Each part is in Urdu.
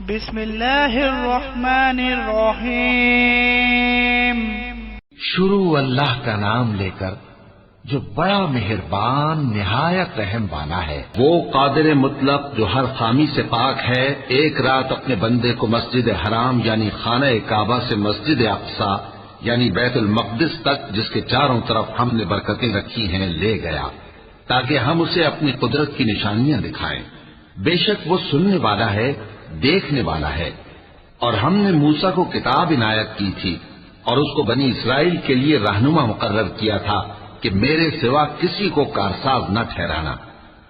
بسم اللہ الرحمن الرحیم۔ شروع اللہ کا نام لے کر جو بڑا مہربان نہایت رحم والا ہے۔ وہ قادر مطلق جو ہر خامی سے پاک ہے، ایک رات اپنے بندے کو مسجد حرام یعنی خانہ کعبہ سے مسجد اقصی یعنی بیت المقدس تک، جس کے چاروں طرف ہم نے برکتیں رکھی ہیں، لے گیا تاکہ ہم اسے اپنی قدرت کی نشانیاں دکھائیں۔ بے شک وہ سننے والا ہے، دیکھنے والا ہے۔ اور ہم نے موسیٰ کو کتاب عنایت کی تھی اور اس کو بنی اسرائیل کے لیے رہنما مقرر کیا تھا کہ میرے سوا کسی کو کارساز نہ ٹھہرانا۔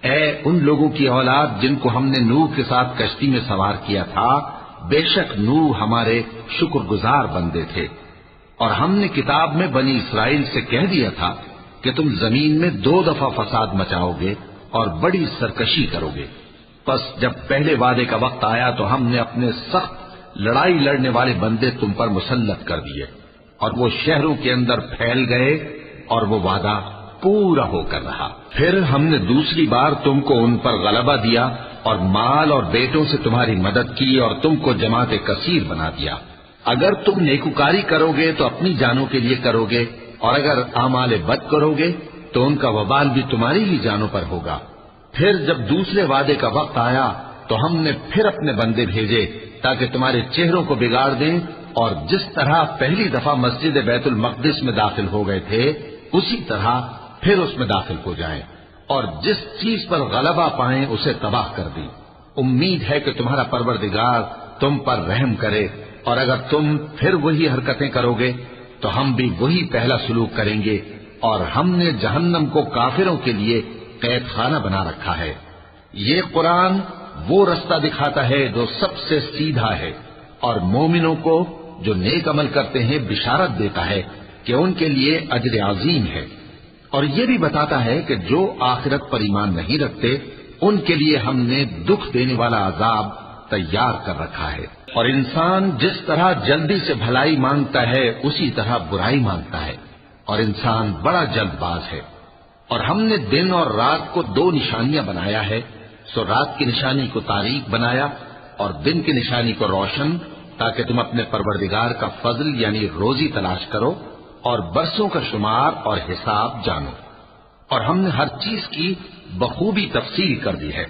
اے ان لوگوں کی اولاد جن کو ہم نے نوح کے ساتھ کشتی میں سوار کیا تھا، بے شک نوح ہمارے شکر گزار بندے تھے۔ اور ہم نے کتاب میں بنی اسرائیل سے کہہ دیا تھا کہ تم زمین میں 2 دفعہ فساد مچاؤ گے اور بڑی سرکشی کرو گے۔ پس جب پہلے وعدے کا وقت آیا تو ہم نے اپنے سخت لڑائی لڑنے والے بندے تم پر مسلط کر دیے، اور وہ شہروں کے اندر پھیل گئے اور وہ وعدہ پورا ہو کر رہا۔ پھر ہم نے دوسری بار تم کو ان پر غلبہ دیا اور مال اور بیٹوں سے تمہاری مدد کی اور تم کو جماعت کثیر بنا دیا۔ اگر تم نیکوکاری کرو گے تو اپنی جانوں کے لیے کرو گے، اور اگر اعمال بد کرو گے تو ان کا وبال بھی تمہاری ہی جانوں پر ہوگا۔ پھر جب دوسرے وعدے کا وقت آیا تو ہم نے پھر اپنے بندے بھیجے تاکہ تمہارے چہروں کو بگاڑ دیں، اور جس طرح پہلی دفعہ مسجد بیت المقدس میں داخل ہو گئے تھے اسی طرح پھر اس میں داخل ہو جائیں، اور جس چیز پر غلبہ پائیں اسے تباہ کر دیں۔ امید ہے کہ تمہارا پروردگار تم پر رحم کرے، اور اگر تم پھر وہی حرکتیں کرو گے تو ہم بھی وہی پہلا سلوک کریں گے، اور ہم نے جہنم کو کافروں کے لیے قید خانہ بنا رکھا ہے۔ یہ قرآن وہ رستہ دکھاتا ہے جو سب سے سیدھا ہے، اور مومنوں کو جو نیک عمل کرتے ہیں بشارت دیتا ہے کہ ان کے لیے اجر عظیم ہے، اور یہ بھی بتاتا ہے کہ جو آخرت پر ایمان نہیں رکھتے ان کے لیے ہم نے دکھ دینے والا عذاب تیار کر رکھا ہے۔ اور انسان جس طرح جلدی سے بھلائی مانگتا ہے اسی طرح برائی مانگتا ہے، اور انسان بڑا جلد باز ہے۔ اور ہم نے دن اور رات کو 2 نشانیاں بنایا ہے، سو رات کی نشانی کو تاریک بنایا اور دن کی نشانی کو روشن، تاکہ تم اپنے پروردگار کا فضل یعنی روزی تلاش کرو اور برسوں کا شمار اور حساب جانو۔ اور ہم نے ہر چیز کی بخوبی تفصیل کر دی ہے،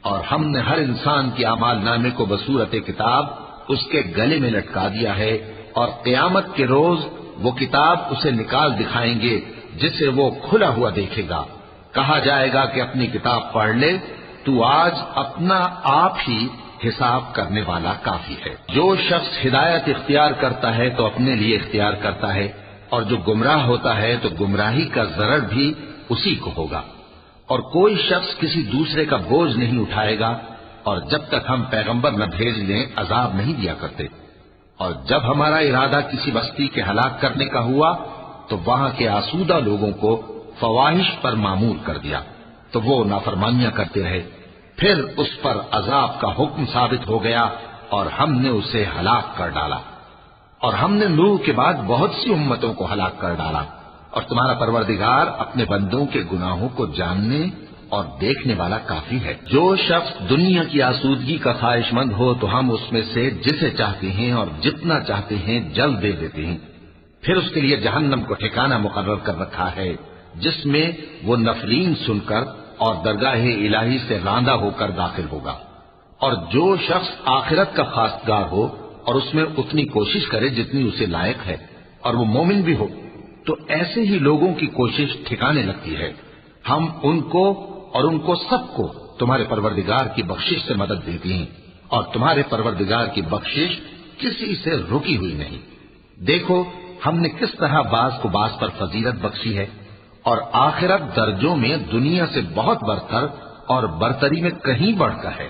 اور ہم نے ہر انسان کی اعمال نامے کو بصورت کتاب اس کے گلے میں لٹکا دیا ہے، اور قیامت کے روز وہ کتاب اسے نکال دکھائیں گے جسے وہ کھلا ہوا دیکھے گا۔ کہا جائے گا کہ اپنی کتاب پڑھ لے، تو آج اپنا آپ ہی حساب کرنے والا کافی ہے۔ جو شخص ہدایت اختیار کرتا ہے تو اپنے لیے اختیار کرتا ہے، اور جو گمراہ ہوتا ہے تو گمراہی کا ضرر بھی اسی کو ہوگا۔ اور کوئی شخص کسی دوسرے کا بوجھ نہیں اٹھائے گا، اور جب تک ہم پیغمبر نہ بھیج لیں عذاب نہیں دیا کرتے۔ اور جب ہمارا ارادہ کسی بستی کے ہلاک کرنے کا ہوا تو وہاں کے آسودہ لوگوں کو فواحش پر معمور کر دیا، تو وہ نافرمانیاں کرتے رہے۔ پھر اس پر عذاب کا حکم ثابت ہو گیا اور ہم نے اسے ہلاک کر ڈالا۔ اور ہم نے نوح کے بعد بہت سی امتوں کو ہلاک کر ڈالا، اور تمہارا پروردگار اپنے بندوں کے گناہوں کو جاننے اور دیکھنے والا کافی ہے۔ جو شخص دنیا کی آسودگی کا خواہش مند ہو تو ہم اس میں سے جسے چاہتے ہیں اور جتنا چاہتے ہیں جلد دے دیتے ہیں۔ پھر اس کے لیے جہنم کو ٹھکانہ مقرر کر رکھا ہے، جس میں وہ نفرین سن کر اور درگاہ الہی سے راندہ ہو کر داخل ہوگا۔ اور جو شخص آخرت کا خواستگار ہو اور اس میں اتنی کوشش کرے جتنی اسے لائق ہے، اور وہ مومن بھی ہو، تو ایسے ہی لوگوں کی کوشش ٹھکانے لگتی ہے۔ ہم ان کو اور ان کو سب کو تمہارے پروردگار کی بخشش سے مدد دیتی ہیں، اور تمہارے پروردگار کی بخشش کسی سے رکی ہوئی نہیں۔ دیکھو ہم نے کس طرح بعض کو بعض پر فضیلت بخشی ہے، اور آخرت درجوں میں دنیا سے بہت برتر اور برتری میں کہیں بڑھ کر ہے۔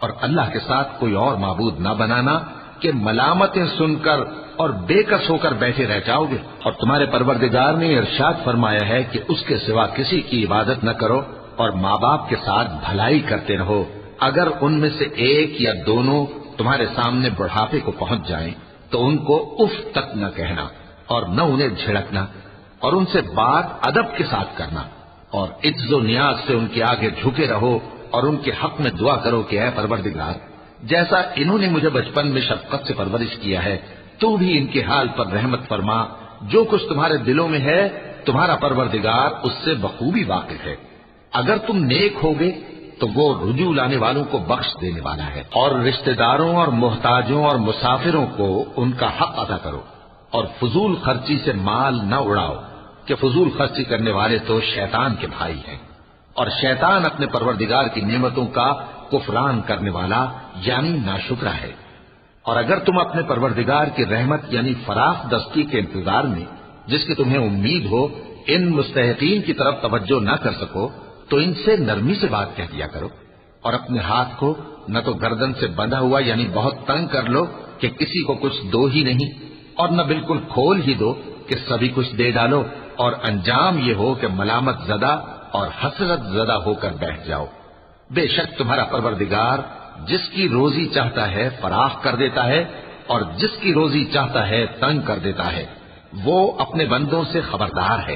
اور اللہ کے ساتھ کوئی اور معبود نہ بنانا کہ ملامتیں سن کر اور بے کس ہو کر بیٹھے رہ جاؤ گے۔ اور تمہارے پروردگار نے ارشاد فرمایا ہے کہ اس کے سوا کسی کی عبادت نہ کرو، اور ماں باپ کے ساتھ بھلائی کرتے رہو۔ اگر ان میں سے ایک یا دونوں تمہارے سامنے بڑھاپے کو پہنچ جائیں تو ان کو اف تک نہ کہنا، اور نہ انہیں جھڑکنا، اور ان سے بات ادب کے ساتھ کرنا، اور عجز و نیاز سے ان کے آگے جھکے رہو، اور ان کے حق میں دعا کرو کہ اے پروردگار جیسا انہوں نے مجھے بچپن میں شفقت سے پرورش کیا ہے تو بھی ان کے حال پر رحمت فرما. جو کچھ تمہارے دلوں میں ہے تمہارا پروردگار اس سے بخوبی واقف ہے. اگر تم نیک ہوگے تو وہ رجوع لانے والوں کو بخش دینے والا ہے. اور رشتہ داروں اور محتاجوں اور مسافروں کو ان کا حق ادا کرو اور فضول خرچی سے مال نہ اڑاؤ کہ فضول خرچی کرنے والے تو شیطان کے بھائی ہیں اور شیطان اپنے پروردگار کی نعمتوں کا کفران کرنے والا یعنی ناشکرا ہے. اور اگر تم اپنے پروردگار کی رحمت یعنی فراخ دستی کے انتظار میں جس کی تمہیں امید ہو ان مستحقین کی طرف توجہ نہ کر سکو تو ان سے نرمی سے بات کہہ دیا کرو اور اپنے ہاتھ کو نہ تو گردن سے بندھا ہوا یعنی بہت تنگ کر لو کہ کسی کو کچھ دو ہی نہیں اور نہ بالکل کھول ہی دو کہ سبھی کچھ دے ڈالو اور انجام یہ ہو کہ ملامت زدہ اور حسرت زدہ ہو کر بیٹھ جاؤ. بے شک تمہارا پروردگار جس کی روزی چاہتا ہے فراخ کر دیتا ہے اور جس کی روزی چاہتا ہے تنگ کر دیتا ہے. وہ اپنے بندوں سے خبردار ہے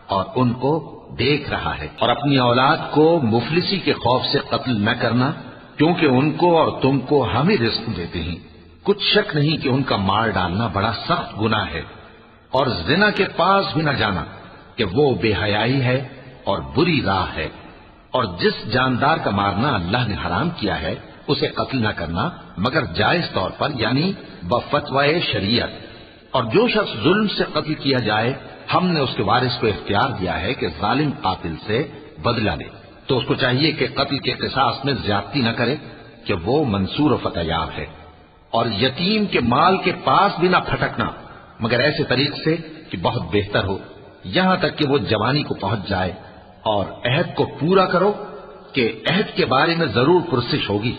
اور ان کو دیکھ رہا ہے. اور اپنی اولاد کو مفلسی کے خوف سے قتل نہ کرنا کیونکہ ان کو اور تم کو ہم ہی رزق دیتے ہیں. کچھ شک نہیں کہ ان کا مار ڈالنا بڑا سخت گناہ ہے. اور زنا کے پاس بھی نہ جانا کہ وہ بے حیائی ہے اور بری راہ ہے. اور جس جاندار کا مارنا اللہ نے حرام کیا ہے اسے قتل نہ کرنا مگر جائز طور پر یعنی بفتوائے شریعت. اور جو شخص ظلم سے قتل کیا جائے ہم نے اس کے وارث کو اختیار دیا ہے کہ ظالم قاتل سے بدلہ لے تو اس کو چاہیے کہ قتل کے قصاص میں زیادتی نہ کرے کہ وہ منصور و فتح یاب ہے. اور یتیم کے مال کے پاس بھی نہ پھٹکنا مگر ایسے طریق سے کہ بہت بہتر ہو یہاں تک کہ وہ جوانی کو پہنچ جائے. اور عہد کو پورا کرو کہ عہد کے بارے میں ضرور پرسش ہوگی.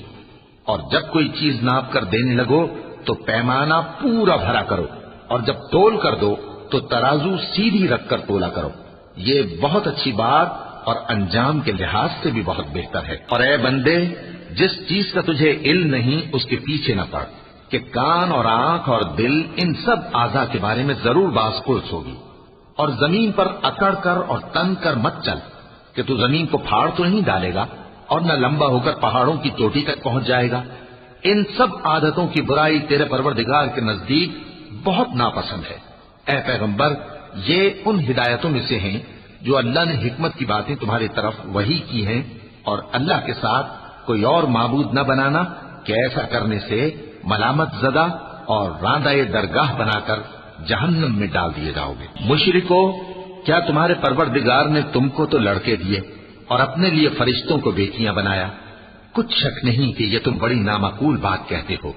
اور جب کوئی چیز ناپ کر دینے لگو تو پیمانہ پورا بھرا کرو اور جب تول کر دو تو ترازو سیدھی رکھ کر تولا کرو. یہ بہت اچھی بات اور انجام کے لحاظ سے بھی بہت بہتر ہے. اور اے بندے جس چیز کا تجھے علم نہیں اس کے پیچھے نہ پڑ کہ کان اور آنکھ اور دل ان سب اعضاء کے بارے میں ضرور باز پرس ہوگی. اور زمین پر اکڑ کر اور تن کر مت چل کہ تو زمین کو پھاڑ تو نہیں ڈالے گا اور نہ لمبا ہو کر پہاڑوں کی چوٹی تک پہنچ جائے گا. ان سب عادتوں کی برائی تیرے پروردگار کے نزدیک بہت ناپسند ہے. اے پیغمبر یہ ان ہدایتوں میں سے ہیں جو اللہ نے حکمت کی باتیں تمہاری طرف وحی کی ہیں. اور اللہ کے ساتھ کوئی اور معبود نہ بنانا کہ ایسا کرنے سے ملامت زدہ اور راندہ درگاہ بنا کر جہنم میں ڈال دیے جاؤ گے. مشرکو کیا تمہارے پروردگار نے تم کو تو لڑکے دیے اور اپنے لیے فرشتوں کو بیٹیاں بنایا؟ کچھ شک نہیں کہ یہ تم بڑی نامعقول بات کہتے ہو.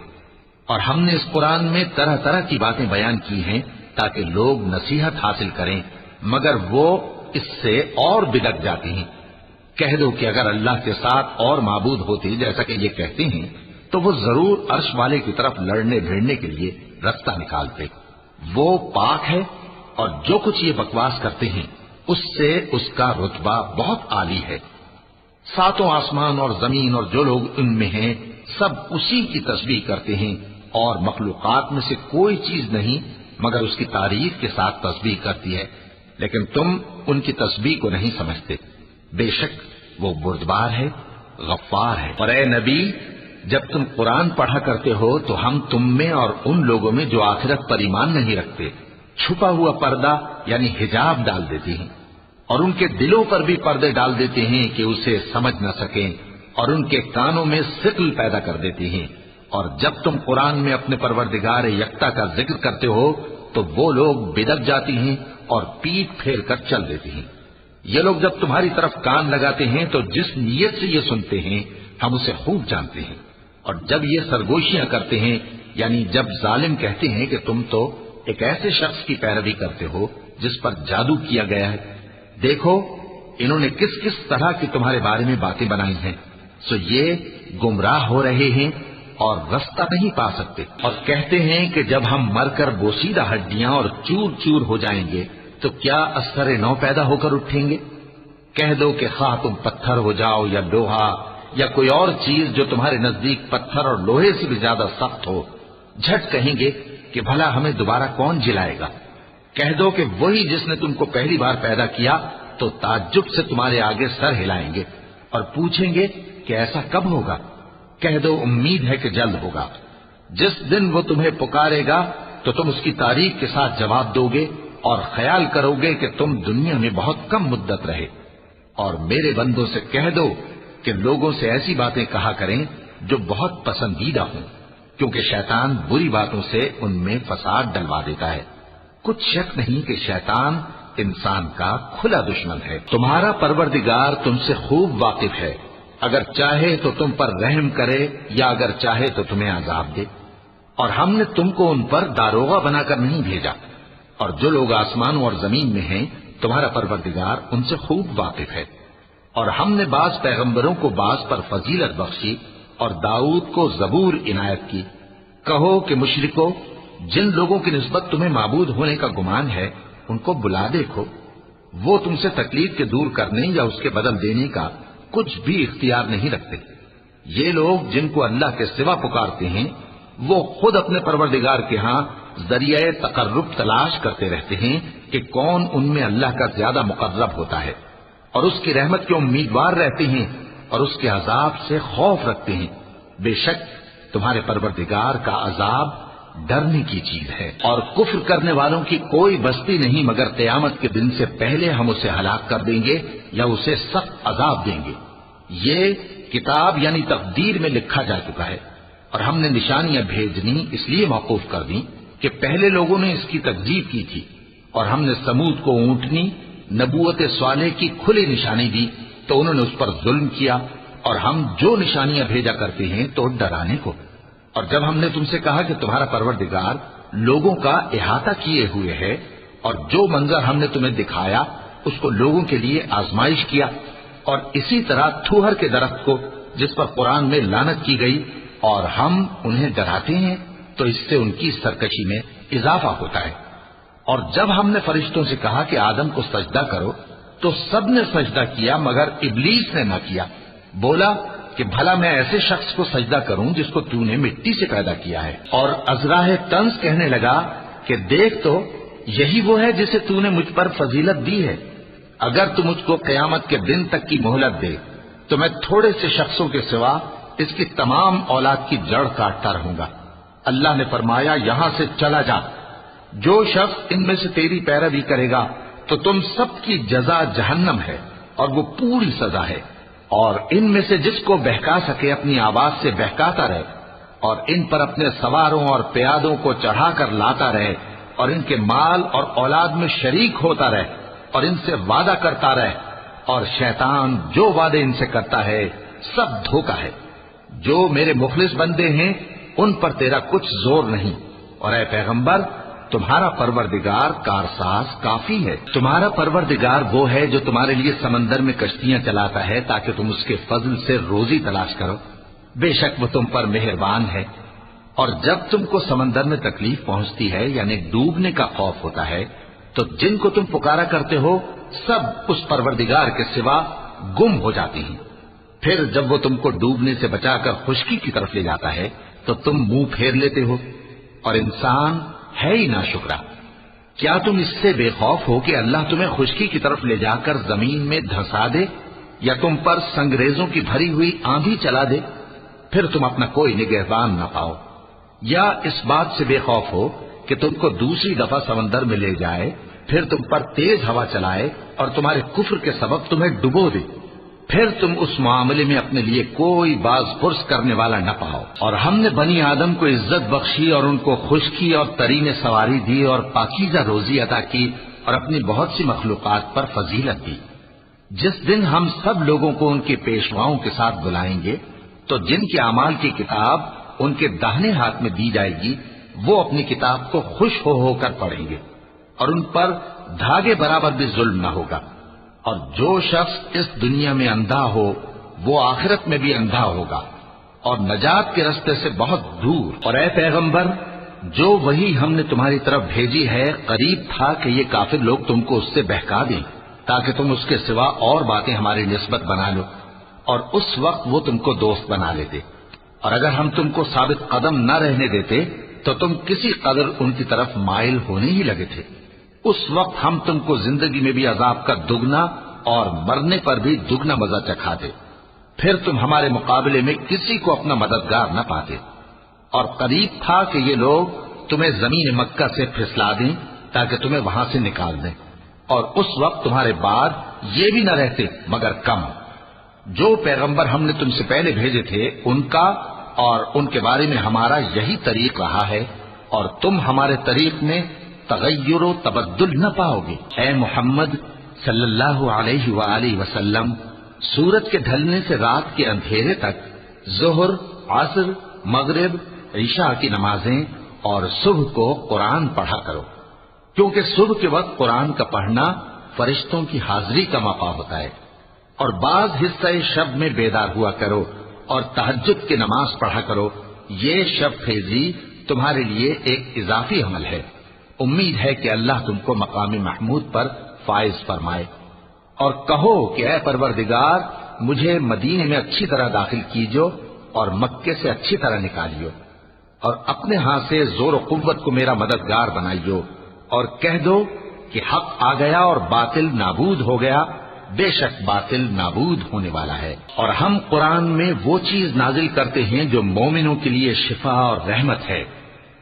اور ہم نے اس قرآن میں طرح طرح کی باتیں بیان کی ہیں تاکہ لوگ نصیحت حاصل کریں مگر وہ اس سے اور بگڑ جاتے ہیں. کہہ دو کہ اگر اللہ کے ساتھ اور معبود ہوتے جیسا کہ یہ کہتے ہیں تو وہ ضرور عرش والے کی طرف لڑنے بھیڑنے کے لیے رستہ نکالتے. وہ پاک ہے اور جو کچھ یہ بکواس کرتے ہیں اس سے اس کا رتبہ بہت عالی ہے. ساتوں آسمان اور زمین اور جو لوگ ان میں ہیں سب اسی کی تسبیح کرتے ہیں اور مخلوقات میں سے کوئی چیز نہیں مگر اس کی تعریف کے ساتھ تسبیح کرتی ہے لیکن تم ان کی تسبیح کو نہیں سمجھتے. بے شک وہ بردبار ہے غفار ہے. اور اے نبی جب تم قرآن پڑھا کرتے ہو تو ہم تم میں اور ان لوگوں میں جو آخرت پر ایمان نہیں رکھتے چھپا ہوا پردہ یعنی حجاب ڈال دیتے ہیں اور ان کے دلوں پر بھی پردے ڈال دیتے ہیں کہ اسے سمجھ نہ سکیں اور ان کے کانوں میں ثقل پیدا کر دیتے ہیں. اور جب تم قرآن میں اپنے پروردگار یکتا کا ذکر کرتے ہو تو وہ لوگ بدک جاتی ہیں اور پیٹ پھیر کر چل دیتے ہیں. یہ لوگ جب تمہاری طرف کان لگاتے ہیں تو جس نیت سے یہ سنتے ہیں ہم اسے خوب جانتے ہیں. اور جب یہ سرگوشیاں کرتے ہیں یعنی جب ظالم کہتے ہیں کہ تم تو ایک ایسے شخص کی پیروی کرتے ہو جس پر جادو کیا گیا ہے دیکھو انہوں نے کس کس طرح کی تمہارے بارے میں باتیں بنائی ہیں سو یہ گمراہ ہو رہے ہیں اور رستہ نہیں پا سکتے. اور کہتے ہیں کہ جب ہم مر کر بوسیدہ ہڈیاں اور چور چور ہو جائیں گے تو کیا اثر نو پیدا ہو کر اٹھیں گے؟ کہہ دو کہ خواہ تم پتھر ہو جاؤ یا لوہا یا کوئی اور چیز جو تمہارے نزدیک پتھر اور لوہے سے بھی زیادہ سخت ہو جھٹ کہیں گے کہ بھلا ہمیں دوبارہ کون جلائے گا. کہہ دو کہ وہی جس نے تم کو پہلی بار پیدا کیا تو تعجب سے تمہارے آگے سر ہلائیں گے اور پوچھیں گے کہ ایسا کب ہوگا. کہہ دو امید ہے کہ جلد ہوگا۔ جس دن وہ تمہیں پکارے گا تو تم اس کی تاریخ کے ساتھ جواب دو گے اور خیال کرو گے کہ تم دنیا میں بہت کم مدت رہے۔ اور میرے بندوں سے کہہ دو کہ لوگوں سے ایسی باتیں کہا کریں جو بہت پسندیدہ ہوں، کیونکہ شیطان بری باتوں سے ان میں فساد ڈلوا دیتا ہے۔ کچھ شک نہیں کہ شیطان انسان کا کھلا دشمن ہے۔ تمہارا پروردگار تم سے خوب واقف ہے، اگر چاہے تو تم پر رحم کرے یا اگر چاہے تو تمہیں عذاب دے۔ اور ہم نے تم کو ان پر داروغہ بنا کر نہیں بھیجا، اور جو لوگ آسمانوں اور زمین میں ہیں تمہارا پروردگار ان سے خوب واقف ہے۔ اور ہم نے بعض پیغمبروں کو بعض پر فضیلت بخشی اور داؤد کو زبور عنایت کی۔ کہو کہ مشرکو، جن لوگوں کی نسبت تمہیں معبود ہونے کا گمان ہے ان کو بلا دیکھو، وہ تم سے تکلیف کے دور کرنے یا اس کے بدل دینے کا کچھ بھی اختیار نہیں رکھتے۔ یہ لوگ جن کو اللہ کے سوا پکارتے ہیں وہ خود اپنے پروردگار کے ہاں ذریعہ تقرب تلاش کرتے رہتے ہیں کہ کون ان میں اللہ کا زیادہ مقرب ہوتا ہے، اور اس کی رحمت کے امیدوار رہتے ہیں اور اس کے عذاب سے خوف رکھتے ہیں۔ بے شک تمہارے پروردگار کا عذاب ڈرنے کی چیز ہے، اور کفر کرنے والوں کی کوئی بستی نہیں مگر قیامت کے دن سے پہلے ہم اسے ہلاک کر دیں گے یا اسے سخت عذاب دیں گے۔ یہ کتاب یعنی تقدیر میں لکھا جا چکا ہے، اور ہم نے نشانیاں بھیجنی اس لیے موقوف کر دیں کہ پہلے لوگوں نے اس کی تکذیب کی تھی، اور ہم نے سمود کو اونٹنی نبوت صالح کی کھلی نشانی دی تو انہوں نے اس پر ظلم کیا، اور ہم جو نشانیاں بھیجا کرتے ہیں تو ڈرانے کو۔ اور جب ہم نے تم سے کہا کہ تمہارا پروردگار لوگوں کا احاطہ کیے ہوئے ہے، اور جو منظر ہم نے تمہیں دکھایا اس کو لوگوں کے لیے آزمائش کیا، اور اسی طرح تھوہر کے درخت کو جس پر قرآن میں لعنت کی گئی، اور ہم انہیں ڈراتے ہیں تو اس سے ان کی سرکشی میں اضافہ ہوتا ہے۔ اور جب ہم نے فرشتوں سے کہا کہ آدم کو سجدہ کرو تو سب نے سجدہ کیا مگر ابلیس نے نہ کیا، بولا کہ بھلا میں ایسے شخص کو سجدہ کروں جس کو تو نے مٹی سے پیدا کیا ہے۔ اور ازراہ طنز کہنے لگا کہ دیکھ تو یہی وہ ہے جسے تو نے مجھ پر فضیلت دی ہے، اگر تو مجھ کو قیامت کے دن تک کی مہلت دے تو میں تھوڑے سے شخصوں کے سوا اس کی تمام اولاد کی جڑ کاٹتا رہوں گا۔ اللہ نے فرمایا یہاں سے چلا جا، جو شخص ان میں سے تیری پیروی کرے گا تو تم سب کی جزا جہنم ہے اور وہ پوری سزا ہے، اور ان میں سے جس کو بہکا سکے اپنی آواز سے بہکاتا رہے، اور ان پر اپنے سواروں اور پیادوں کو چڑھا کر لاتا رہے، اور ان کے مال اور اولاد میں شریک ہوتا رہے، اور ان سے وعدہ کرتا رہے، اور شیطان جو وعدے ان سے کرتا ہے سب دھوکہ ہے۔ جو میرے مخلص بندے ہیں ان پر تیرا کچھ زور نہیں، اور اے پیغمبر تمہارا پروردگار کارساز کافی ہے۔ تمہارا پروردگار وہ ہے جو تمہارے لیے سمندر میں کشتیاں چلاتا ہے تاکہ تم اس کے فضل سے روزی تلاش کرو، بے شک وہ تم پر مہربان ہے۔ اور جب تم کو سمندر میں تکلیف پہنچتی ہے یعنی ڈوبنے کا خوف ہوتا ہے تو جن کو تم پکارا کرتے ہو سب اس پروردگار کے سوا گم ہو جاتے ہیں۔ پھر جب وہ تم کو ڈوبنے سے بچا کر خشکی کی طرف لے جاتا ہے تو تم منہ پھیر لیتے ہو، اور انسان ہے ہی ناشکرا۔ کیا تم اس سے بے خوف ہو کہ اللہ تمہیں خشکی کی طرف لے جا کر زمین میں دھسا دے یا تم پر سنگریزوں کی بھری ہوئی آندھی چلا دے، پھر تم اپنا کوئی نگہبان نہ پاؤ؟ یا اس بات سے بے خوف ہو کہ تم کو دوسری دفعہ سمندر میں لے جائے، پھر تم پر تیز ہوا چلائے اور تمہارے کفر کے سبب تمہیں ڈبو دے، پھر تم اس معاملے میں اپنے لیے کوئی باز پرس کرنے والا نہ پاؤ؟ اور ہم نے بنی آدم کو عزت بخشی اور ان کو خشکی اور ترین سواری دی اور پاکیزہ روزی عطا کی اور اپنی بہت سی مخلوقات پر فضیلت دی۔ جس دن ہم سب لوگوں کو ان کے پیشواؤں کے ساتھ بلائیں گے تو جن کے اعمال کی کتاب ان کے داہنے ہاتھ میں دی جائے گی وہ اپنی کتاب کو خوش ہو کر پڑھیں گے، اور ان پر دھاگے برابر بھی ظلم نہ ہوگا۔ اور جو شخص اس دنیا میں اندھا ہو وہ آخرت میں بھی اندھا ہوگا اور نجات کے راستے سے بہت دور۔ اور اے پیغمبر جو وہی ہم نے تمہاری طرف بھیجی ہے قریب تھا کہ یہ کافر لوگ تم کو اس سے بہکا دیں تاکہ تم اس کے سوا اور باتیں ہماری نسبت بنا لو، اور اس وقت وہ تم کو دوست بنا لیتے، اور اگر ہم تم کو ثابت قدم نہ رہنے دیتے تو تم کسی قدر ان کی طرف مائل ہونے ہی لگے تھے۔ اس وقت ہم تم کو زندگی میں بھی عذاب کا دگنا اور مرنے پر بھی دگنا مزہ چکھاتے۔ پھر تم ہمارے مقابلے میں کسی کو اپنا مددگار نہ پاتے، اور قریب تھا کہ یہ لوگ تمہیں زمین مکہ سے پھسلا دیں تاکہ تمہیں وہاں سے نکال دیں، اور اس وقت تمہارے بعد یہ بھی نہ رہتے مگر کم۔ جو پیغمبر ہم نے تم سے پہلے بھیجے تھے ان کا اور ان کے بارے میں ہمارا یہی طریق رہا ہے، اور تم ہمارے طریق میں تغیر و تبدل نہ پاؤ گے۔ اے محمد صلی اللہ علیہ وآلہ وسلم، سورج کے ڈھلنے سے رات کے اندھیرے تک ظہر، عصر، مغرب، عشاء کی نمازیں اور صبح کو قرآن پڑھا کرو، کیونکہ صبح کے وقت قرآن کا پڑھنا فرشتوں کی حاضری کا موقع ہوتا ہے، اور بعض حصہ شب میں بیدار ہوا کرو اور تہجد کی نماز پڑھا کرو۔ یہ شب خیزی تمہارے لیے ایک اضافی عمل ہے۔ امید ہے کہ اللہ تم کو مقام محمود پر فائز فرمائے۔ اور کہو کہ اے پروردگار، مجھے مدینے میں اچھی طرح داخل کیجو اور مکے سے اچھی طرح نکالیو، اور اپنے ہاں سے زور و قوت کو میرا مددگار بنائیو، اور کہہ دو کہ حق آ گیا اور باطل نابود ہو گیا، بے شک باطل نابود ہونے والا ہے۔ اور ہم قرآن میں وہ چیز نازل کرتے ہیں جو مومنوں کے لیے شفا اور رحمت ہے،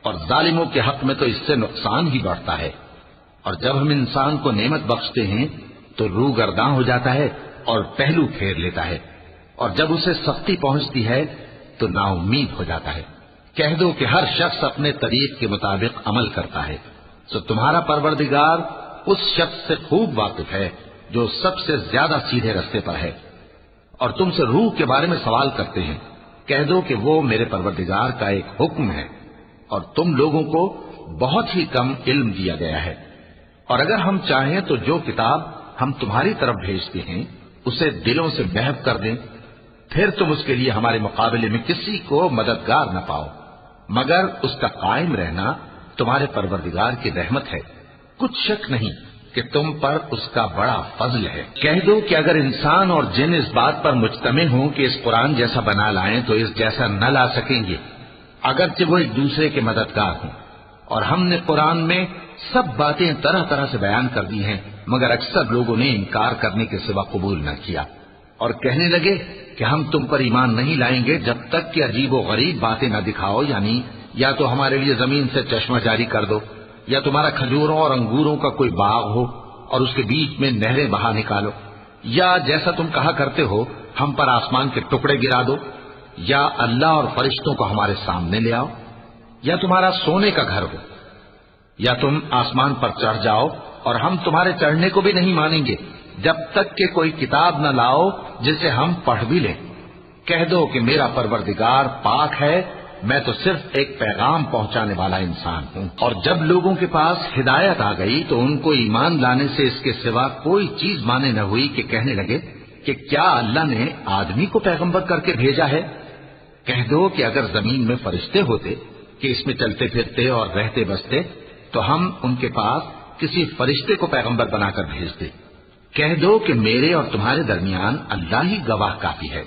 اور ظالموں کے حق میں تو اس سے نقصان ہی بڑھتا ہے۔ اور جب ہم انسان کو نعمت بخشتے ہیں تو روح گرداں ہو جاتا ہے اور پہلو پھیر لیتا ہے، اور جب اسے سختی پہنچتی ہے تو نا امید ہو جاتا ہے۔ کہہ دو کہ ہر شخص اپنے طریق کے مطابق عمل کرتا ہے، تو تمہارا پروردگار اس شخص سے خوب واقف ہے جو سب سے زیادہ سیدھے رستے پر ہے۔ اور تم سے روح کے بارے میں سوال کرتے ہیں، کہہ دو کہ وہ میرے پروردگار کا ایک حکم ہے، اور تم لوگوں کو بہت ہی کم علم دیا گیا ہے۔ اور اگر ہم چاہیں تو جو کتاب ہم تمہاری طرف بھیجتے ہیں اسے دلوں سے محو کر دیں، پھر تم اس کے لیے ہمارے مقابلے میں کسی کو مددگار نہ پاؤ، مگر اس کا قائم رہنا تمہارے پروردگار کی رحمت ہے، کچھ شک نہیں کہ تم پر اس کا بڑا فضل ہے۔ کہہ دو کہ اگر انسان اور جن اس بات پر مجتمع ہوں کہ اس قرآن جیسا بنا لائیں تو اس جیسا نہ لا سکیں گے، اگرچہ وہ ایک دوسرے کے مددگار ہوں۔ اور ہم نے قرآن میں سب باتیں طرح طرح سے بیان کر دی ہیں، مگر اکثر لوگوں نے انکار کرنے کے سوا قبول نہ کیا، اور کہنے لگے کہ ہم تم پر ایمان نہیں لائیں گے جب تک کہ عجیب و غریب باتیں نہ دکھاؤ، یعنی یا تو ہمارے لیے زمین سے چشمہ جاری کر دو، یا تمہارا کھجوروں اور انگوروں کا کوئی باغ ہو اور اس کے بیچ میں نہریں بہا نکالو، یا جیسا تم کہا کرتے ہو ہم پر آسمان کے ٹکڑے گرا دو، یا اللہ اور فرشتوں کو ہمارے سامنے لے آؤ، یا تمہارا سونے کا گھر ہو، یا تم آسمان پر چڑھ جاؤ اور ہم تمہارے چڑھنے کو بھی نہیں مانیں گے جب تک کہ کوئی کتاب نہ لاؤ جسے ہم پڑھ بھی لیں۔ کہہ دو کہ میرا پروردگار پاک ہے، میں تو صرف ایک پیغام پہنچانے والا انسان ہوں۔ اور جب لوگوں کے پاس ہدایت آ گئی تو ان کو ایمان لانے سے اس کے سوا کوئی چیز مانے نہ ہوئی کہ کہنے لگے کہ کیا اللہ نے آدمی کو پیغمبر کر کے بھیجا ہے؟ کہہ دو کہ اگر زمین میں فرشتے ہوتے کہ اس میں چلتے پھرتے اور رہتے بستے تو ہم ان کے پاس کسی فرشتے کو پیغمبر بنا کر بھیجتے۔ کہہ دو کہ میرے اور تمہارے درمیان اللہ ہی گواہ کافی ہے،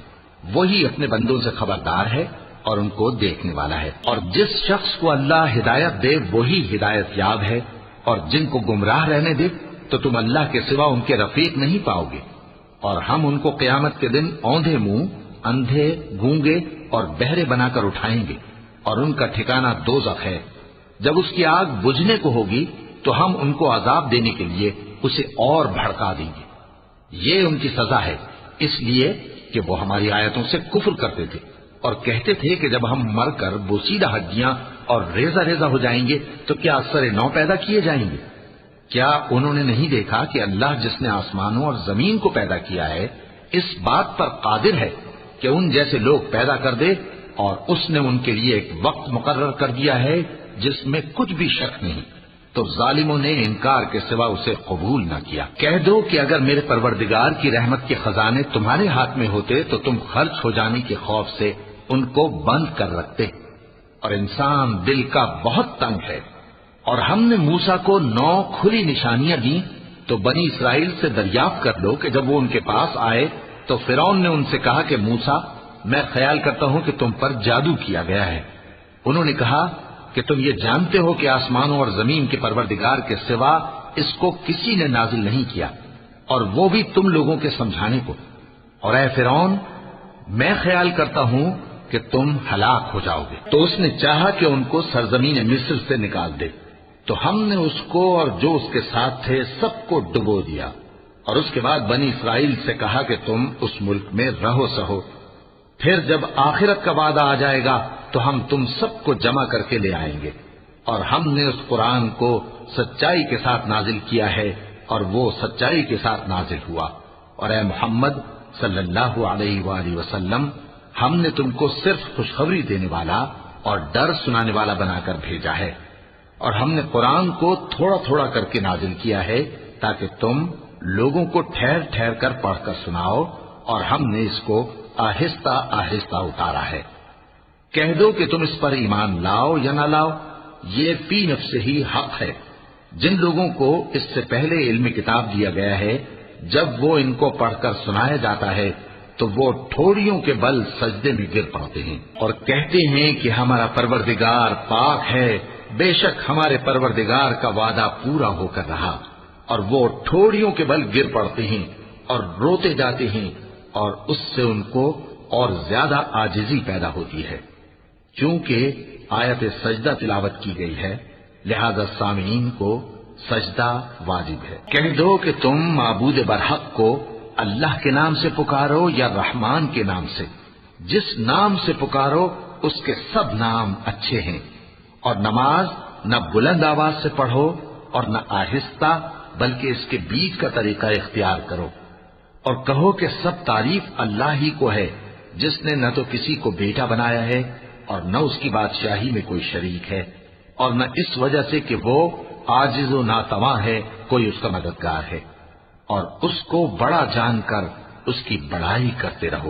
وہی اپنے بندوں سے خبردار ہے اور ان کو دیکھنے والا ہے۔ اور جس شخص کو اللہ ہدایت دے وہی ہدایت یاب ہے، اور جن کو گمراہ رہنے دے تو تم اللہ کے سوا ان کے رفیق نہیں پاؤ گے۔ اور ہم ان کو قیامت کے دن اوندھے منہ، اندھے، گونگے اور بہرے بنا کر اٹھائیں گے، اور ان کا ٹھکانہ دوزخ ہے۔ جب اس کی آگ بجھنے کو ہوگی تو ہم ان کو عذاب دینے کے لیے اسے اور بھڑکا دیں گے۔ یہ ان کی سزا ہے، اس لیے کہ وہ ہماری آیتوں سے کفر کرتے تھے اور کہتے تھے کہ جب ہم مر کر بوسیدہ ہڈیاں اور ریزہ ریزہ ہو جائیں گے تو کیا اثر نو پیدا کیے جائیں گے؟ کیا انہوں نے نہیں دیکھا کہ اللہ جس نے آسمانوں اور زمین کو پیدا کیا ہے اس بات پر قادر ہے کہ ان جیسے لوگ پیدا کر دے، اور اس نے ان کے لیے ایک وقت مقرر کر دیا ہے جس میں کچھ بھی شک نہیں، تو ظالموں نے انکار کے سوا اسے قبول نہ کیا۔ کہہ دو کہ اگر میرے پروردگار کی رحمت کے خزانے تمہارے ہاتھ میں ہوتے تو تم خرچ ہو جانے کے خوف سے ان کو بند کر رکھتے، اور انسان دل کا بہت تنگ ہے۔ اور ہم نے موسیٰ کو 9 کھلی نشانیاں دیں تو بنی اسرائیل سے دریافت کر لو کہ جب وہ ان کے پاس آئے تو فرعون نے ان سے کہا کہ موسیٰ، میں خیال کرتا ہوں کہ تم پر جادو کیا گیا ہے۔ انہوں نے کہا کہ تم یہ جانتے ہو کہ آسمانوں اور زمین کے پروردگار کے سوا اس کو کسی نے نازل نہیں کیا، اور وہ بھی تم لوگوں کے سمجھانے کو۔ اور اے فرعون، میں خیال کرتا ہوں کہ تم ہلاک ہو جاؤ گے۔ تو اس نے چاہا کہ ان کو سرزمین مصر سے نکال دے، تو ہم نے اس کو اور جو اس کے ساتھ تھے سب کو ڈبو دیا، اور اس کے بعد بنی اسرائیل سے کہا کہ تم اس ملک میں رہو سہو، پھر جب آخرت کا وعدہ آ جائے گا تو ہم تم سب کو جمع کر کے لے آئیں گے۔ اور ہم نے اس قرآن کو سچائی کے ساتھ نازل کیا ہے، اور وہ سچائی کے ساتھ نازل ہوا۔ اور اے محمد صلی اللہ علیہ وآلہ وسلم، ہم نے تم کو صرف خوشخبری دینے والا اور ڈر سنانے والا بنا کر بھیجا ہے، اور ہم نے قرآن کو تھوڑا تھوڑا کر کے نازل کیا ہے تاکہ تم لوگوں کو ٹھہر ٹھہر کر پڑھ کر سناؤ، اور ہم نے اس کو آہستہ آہستہ اتارا ہے۔ کہہ دو کہ تم اس پر ایمان لاؤ یا نہ لاؤ، یہ فی نفسہ ہی حق ہے۔ جن لوگوں کو اس سے پہلے علم کتاب دیا گیا ہے، جب وہ ان کو پڑھ کر سنایا جاتا ہے تو وہ ٹھوڑیوں کے بل سجدے میں گر پڑتے ہیں اور کہتے ہیں کہ ہمارا پروردگار پاک ہے، بے شک ہمارے پروردگار کا وعدہ پورا ہو کر رہا، اور وہ ٹھوڑیوں کے بل گر پڑتے ہیں اور روتے جاتے ہیں، اور اس سے ان کو اور زیادہ عاجزی پیدا ہوتی ہے۔ چونکہ آیت سجدہ تلاوت کی گئی ہے، لہذا سامعین کو سجدہ واجب ہے۔ کہہ دو کہ تم معبود برحق کو اللہ کے نام سے پکارو یا رحمان کے نام سے، جس نام سے پکارو اس کے سب نام اچھے ہیں، اور نماز نہ بلند آواز سے پڑھو اور نہ آہستہ، بلکہ اس کے بیچ کا طریقہ اختیار کرو، اور کہو کہ سب تعریف اللہ ہی کو ہے، جس نے نہ تو کسی کو بیٹا بنایا ہے اور نہ اس کی بادشاہی میں کوئی شریک ہے، اور نہ اس وجہ سے کہ وہ عاجز و ناتواں ہے کوئی اس کا مددگار ہے، اور اس کو بڑا جان کر اس کی بڑائی کرتے رہو۔